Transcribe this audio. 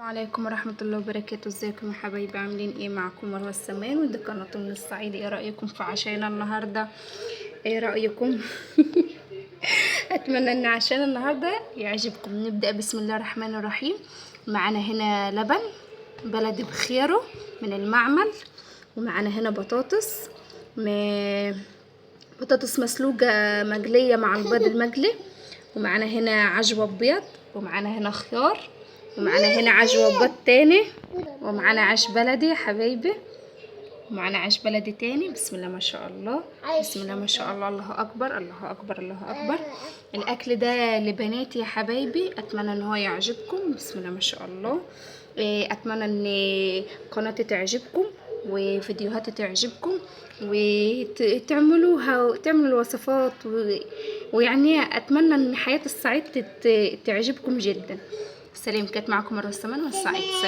عليكم ورحمة الله وبركاته. ازيكم يا حبايبي؟ عاملين ايه؟ معكم مروة السمان ودي قناة من الصعيد. ايه رأيكم في عشانا النهاردة؟ ايه رأيكم؟ اتمنى ان عشانا النهاردة يعجبكم. نبدأ بسم الله الرحمن الرحيم. معانا هنا لبن بلدي بخيره من المعمل، ومعانا هنا بطاطس مسلوقة مقلية مع البيض المقلي، ومعانا هنا عجوة بيض، ومعانا هنا خيار، ومعانا هنا عجوة بيض تاني، ومعانا عيش بلدي يا حبايبي، ومعانا عيش بلدي تاني. بسم الله ما شاء الله، بسم الله ما شاء الله، الله اكبر الله اكبر الله اكبر. الاكل ده لبناتي يا حبايبي، اتمنى ان هو يعجبكم. بسم الله ما شاء الله. اتمنى ان قناتي تعجبكم وفيديوهاتي تعجبكم، وتعملوا الوصفات ويعني اتمنى ان حياة الصعيد تعجبكم جدا. سلام، كانت معكم مروة السمان والصعيد. سلام.